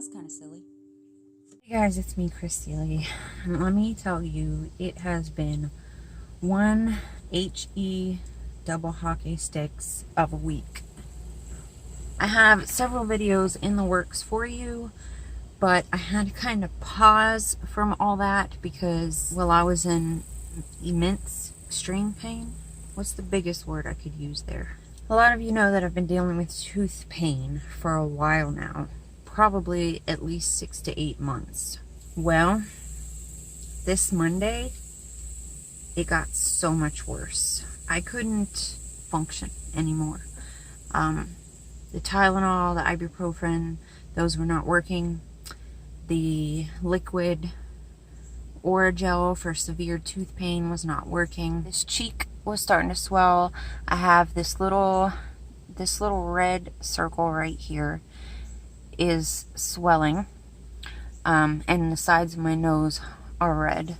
That's kind of silly. Hey guys, it's me, Kristylee. And let me tell you, it has been one HE double hockey sticks of a week. I have several videos in the works for you, but I had to kind of pause from all that because, well, I was in immense extreme pain. What's the biggest word I could use there? A lot of you know that I've been dealing with tooth pain for a while now. Probably at least 6 to 8 months. Well, this Monday, it got so much worse. I couldn't function anymore. The Tylenol, the ibuprofen, those were not working. The liquid Oragel for severe tooth pain was not working. This cheek was starting to swell. I have this little red circle right here is swelling, and the sides of my nose are red.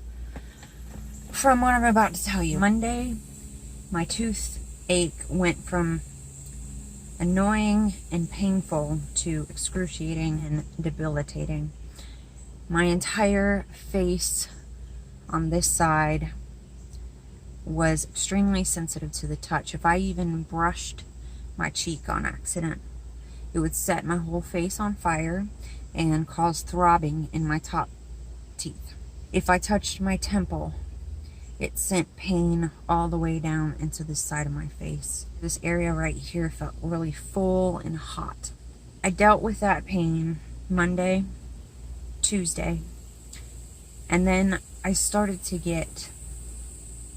From what I'm about to tell you, Monday, my toothache went from annoying and painful to excruciating and debilitating. My entire face on this side was extremely sensitive to the touch. If I even brushed my cheek on accident, it would set my whole face on fire and cause throbbing in my top teeth. If I touched my temple, it sent pain all the way down into the side of my face. This area right here felt really full and hot. I dealt with that pain Monday, Tuesday, and then I started to get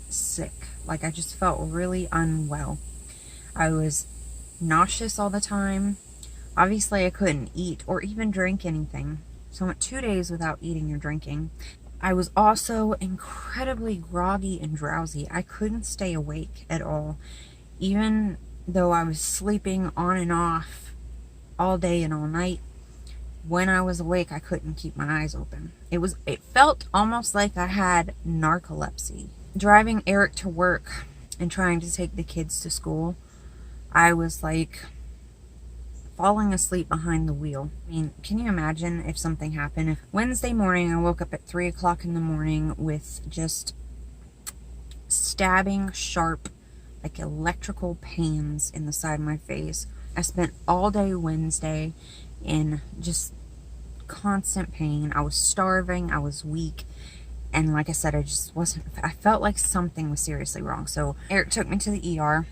sick. Like, I just felt really unwell. I was nauseous all the time. Obviously, I couldn't eat or even drink anything. So I went 2 days without eating or drinking. I was also incredibly groggy and drowsy. I couldn't stay awake at all. Even though I was sleeping on and off all day and all night, when I was awake, I couldn't keep my eyes open. It felt almost like I had narcolepsy. Driving Eric to work and trying to take the kids to school, I was like falling asleep behind the wheel. I mean, can you imagine if something happened? If Wednesday morning, I woke up at 3 o'clock in the morning with just stabbing, sharp, like electrical pains in the side of my face. I spent all day Wednesday in just constant pain. I was starving, I was weak, and like I said, I felt like something was seriously wrong. So Eric took me to the ER,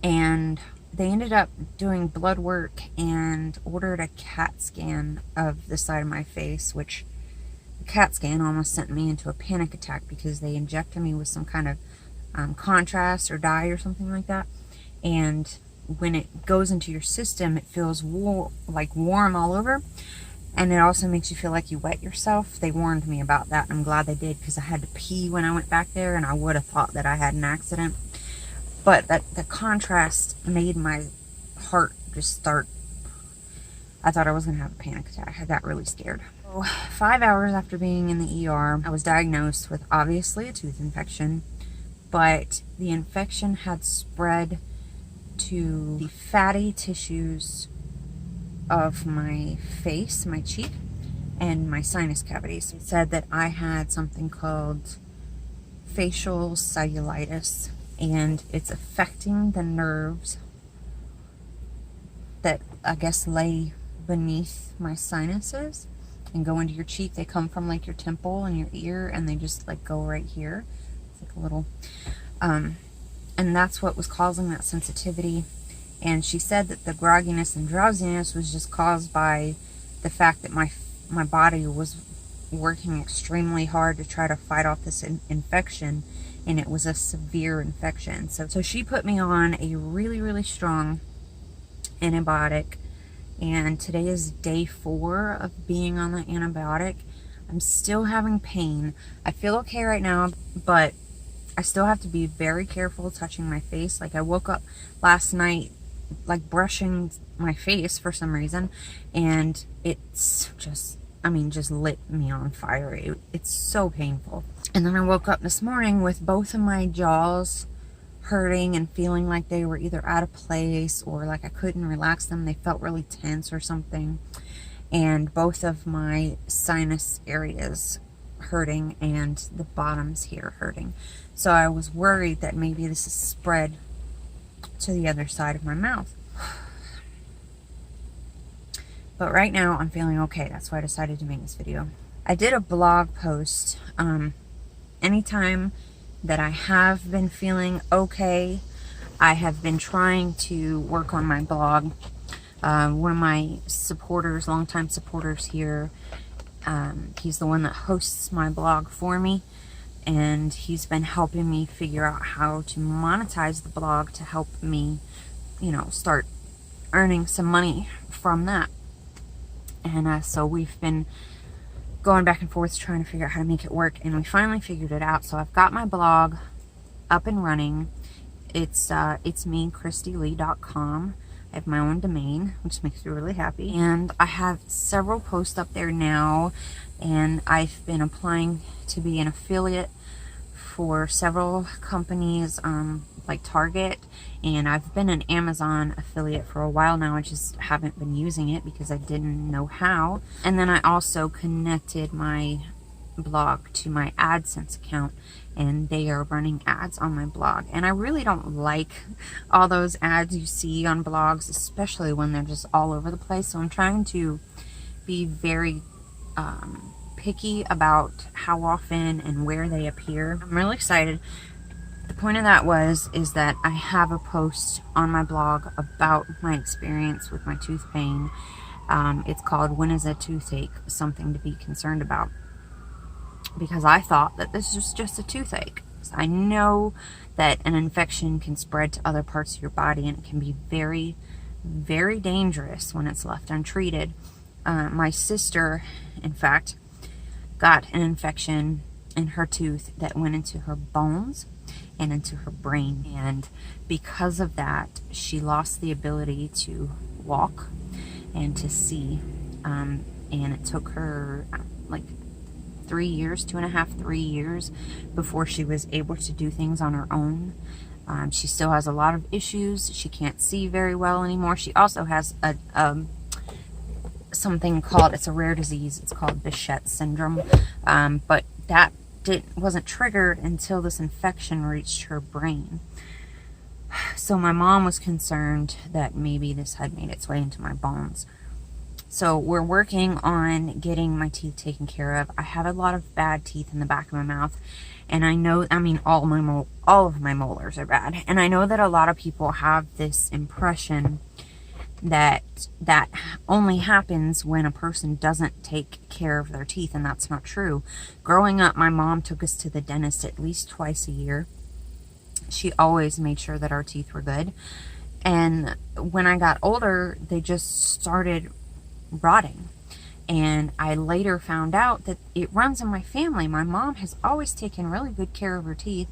and they ended up doing blood work and ordered a CAT scan of the side of my face, which the CAT scan almost sent me into a panic attack because they injected me with some kind of contrast or dye or something like that. And when it goes into your system, it feels warm all over. And it also makes you feel like you wet yourself. They warned me about that. I'm glad they did, because I had to pee when I went back there, and I would have thought that I had an accident. But the contrast made my heart just start. I thought I was going to have a panic attack. I got really scared. So 5 hours after being in the ER, I was diagnosed with obviously a tooth infection, but the infection had spread to the fatty tissues of my face, my cheek, and my sinus cavities. It said that I had something called facial cellulitis, and it's affecting the nerves that I guess lay beneath my sinuses and go into your cheek. They come from like your temple and your ear, and they just like go right here. It's like a little, and that's what was causing that sensitivity. And she said that the grogginess and drowsiness was just caused by the fact that my body was working extremely hard to try to fight off this infection, and it was a severe infection. So she put me on a really, really strong antibiotic, and today is day 4 of being on the antibiotic. I'm still having pain. I feel okay right now, but I still have to be very careful touching my face. Like, I woke up last night like brushing my face for some reason, and it's just lit me on fire. It's so painful. And then I woke up this morning with both of my jaws hurting and feeling like they were either out of place or like I couldn't relax them. They felt really tense or something. and both of my sinus areas hurting and the bottoms here hurting. So I was worried that maybe this is spread to the other side of my mouth. But right now I'm feeling okay. That's why I decided to make this video. I did a blog post. Anytime that I have been feeling okay, I have been trying to work on my blog. One of my supporters, longtime supporters here, he's the one that hosts my blog for me, and he's been helping me figure out how to monetize the blog to help me, you know, start earning some money from that. And so we've been going back and forth trying to figure out how to make it work, and we finally figured it out. So I've got my blog up and running. It's me, Kristylee.com. I have my own domain, which makes me really happy. And I have several posts up there now, and I've been applying to be an affiliate for several companies, like Target, and I've been an Amazon affiliate for a while now. I just haven't been using it because I didn't know how. And then I also connected my blog to my AdSense account, and they are running ads on my blog. And I really don't like all those ads you see on blogs, especially when they're just all over the place. So I'm trying to be very picky about how often and where they appear. I'm really excited. The point of that is that I have a post on my blog about my experience with my tooth pain. It's called "When is a Toothache Something to Be Concerned About?" Because I thought that this was just a toothache. I know that an infection can spread to other parts of your body, and it can be very, very dangerous when it's left untreated. My sister, in fact, got an infection in her tooth that went into her bones and into her brain, and because of that she lost the ability to walk and to see, and it took her like 3 years, 2.5, 3 years before she was able to do things on her own. She still has a lot of issues. She can't see very well anymore. She also has something called, it's a rare disease, it's called Behçet syndrome, but that wasn't triggered until this infection reached her brain. So my mom was concerned that maybe this had made its way into my bones. So we're working on getting my teeth taken care of. I have a lot of bad teeth in the back of my mouth, and I know, I mean, all of my molars are bad, and I know that a lot of people have this impression that only happens when a person doesn't take care of their teeth, and that's not true. Growing up, my mom took us to the dentist at least twice a year. She always made sure that our teeth were good, and when I got older, they just started rotting. And I later found out that it runs in my family. My mom has always taken really good care of her teeth,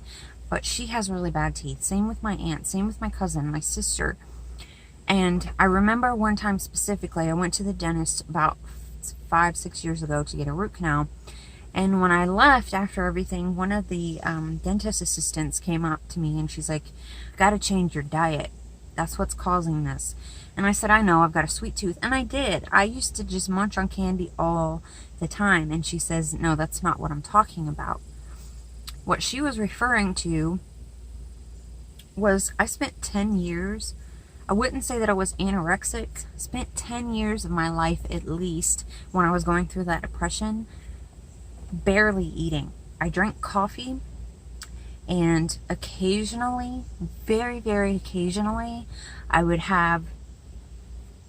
but she has really bad teeth. Same with my aunt, same with my cousin, my sister. And I remember one time specifically, I went to the dentist about 5-6 years ago to get a root canal. And when I left after everything, one of the dentist assistants came up to me and she's like, "Gotta change your diet. That's what's causing this." And I said, "I know, I've got a sweet tooth." And I did. I used to just munch on candy all the time. And she says, "No, that's not what I'm talking about." What she was referring to was, I spent 10 years, I wouldn't say that I was anorexic, I spent 10 years of my life at least, when I was going through that depression, barely eating. I drank coffee, and occasionally, very, very occasionally, I would have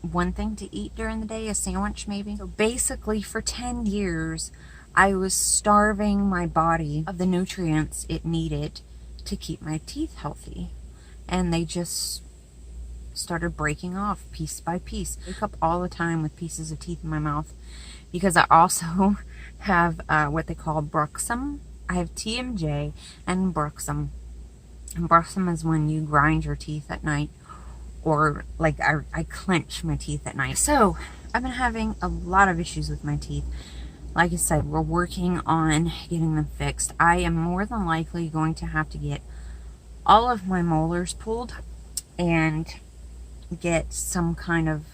one thing to eat during the day, a sandwich maybe. So basically for 10 years, I was starving my body of the nutrients it needed to keep my teeth healthy. And they just started breaking off piece by piece. I wake up all the time with pieces of teeth in my mouth, because I also have what they call bruxism. I have TMJ and bruxism. And bruxism is when you grind your teeth at night, or like I clench my teeth at night. So I've been having a lot of issues with my teeth. Like I said, we're working on getting them fixed. I am more than likely going to have to get all of my molars pulled and get some kind of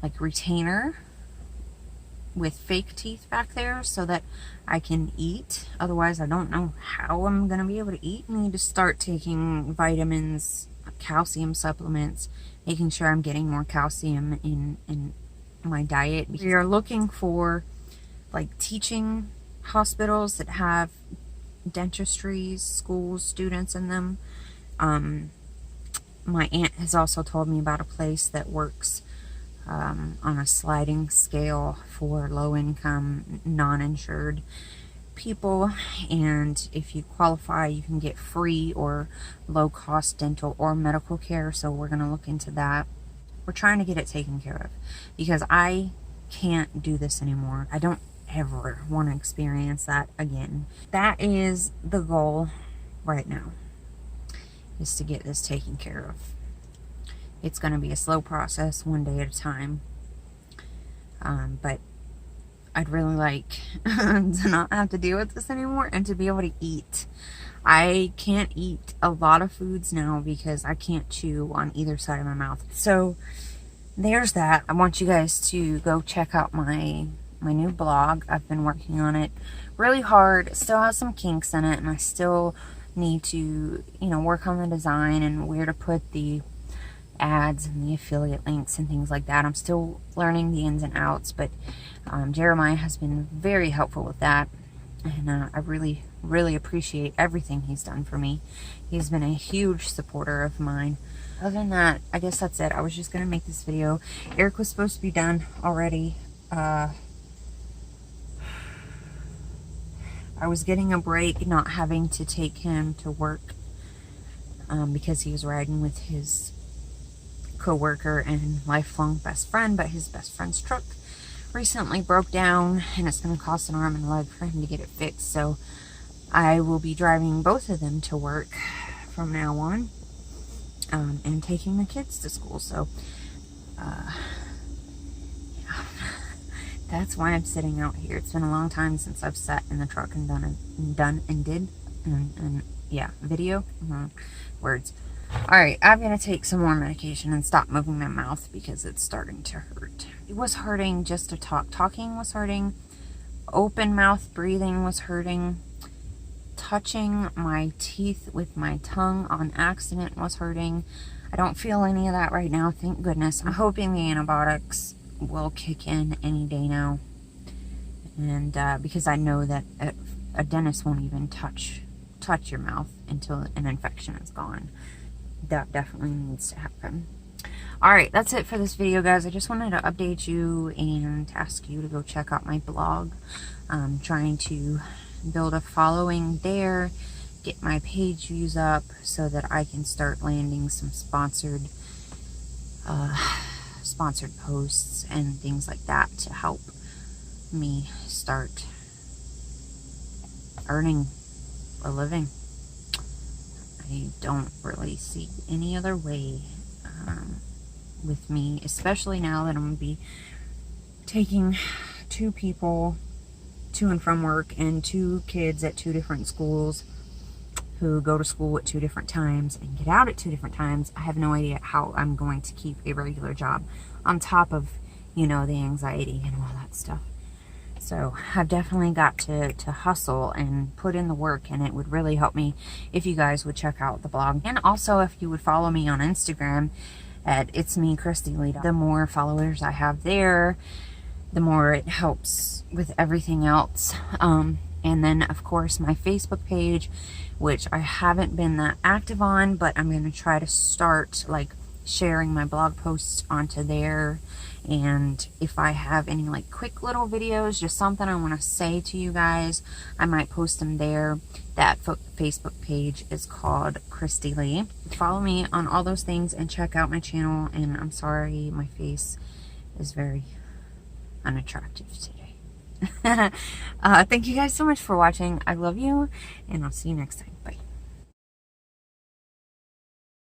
like retainer with fake teeth back there so that I can eat. Otherwise, I don't know how I'm going to be able to eat. I need to start taking vitamins, calcium supplements, making sure I'm getting more calcium in my diet. We are looking for like teaching hospitals that have dentistry schools, students in them. My aunt has also told me about a place that works on a sliding scale for low-income, non-insured people, and if you qualify, you can get free or low-cost dental or medical care. So we're going to look into that. We're trying to get it taken care of because I can't do this anymore. I don't ever want to experience that again. That is the goal right now, is to get this taken care of. It's going to be a slow process, one day at a time. But I'd really like to not have to deal with this anymore and to be able to eat. I can't eat a lot of foods now because I can't chew on either side of my mouth. So there's that. I want you guys to go check out my new blog. I've been working on it really hard. It still has some kinks in it, and I still need to, work on the design and where to put the ads and the affiliate links and things like that. I'm still learning the ins and outs, but Jeremiah has been very helpful with that, and I really, really appreciate everything he's done for me. He's been a huge supporter of mine. Other than that, I guess that's it. I was just going to make this video. Eric was supposed to be done already. I was getting a break not having to take him to work because he was riding with his co-worker and lifelong best friend, but his best friend's truck recently broke down and it's going to cost an arm and a leg for him to get it fixed. So I will be driving both of them to work from now on, and taking the kids to school. So yeah, that's why I'm sitting out here. It's been a long time since I've sat in the truck and did video. Words. Alright, I'm going to take some more medication and stop moving my mouth because it's starting to hurt. It was hurting just to talk. Talking was hurting. Open mouth breathing was hurting. Touching my teeth with my tongue on accident was hurting. I don't feel any of that right now, thank goodness. I'm hoping the antibiotics will kick in any day now. And because I know that a dentist won't even touch your mouth until an infection is gone. That definitely needs to happen. Alright, that's it for this video, guys. I just wanted to update you and ask you to go check out my blog. I'm trying to build a following there, get my page views up so that I can start landing some sponsored posts and things like that to help me start earning a living. I don't really see any other way with me, especially now that I'm going to be taking 2 people to and from work and 2 kids at 2 different schools who go to school at 2 different times and get out at 2 different times. I have no idea how I'm going to keep a regular job on top of, the anxiety and all that stuff. So I've definitely got to hustle and put in the work, and it would really help me if you guys would check out the blog. And also if you would follow me on Instagram at itsmekristylee. The more followers I have there, the more it helps with everything else. And then of course my Facebook page, which I haven't been that active on, but I'm going to try to start sharing my blog posts onto there. And if I have any quick little videos, just something I want to say to you guys, I might post them there. That Facebook page is called Kristylee. Follow me on all those things and check out my channel. And I'm sorry, my face is very unattractive today. Thank you guys so much for watching. I love you, and I'll see you next time.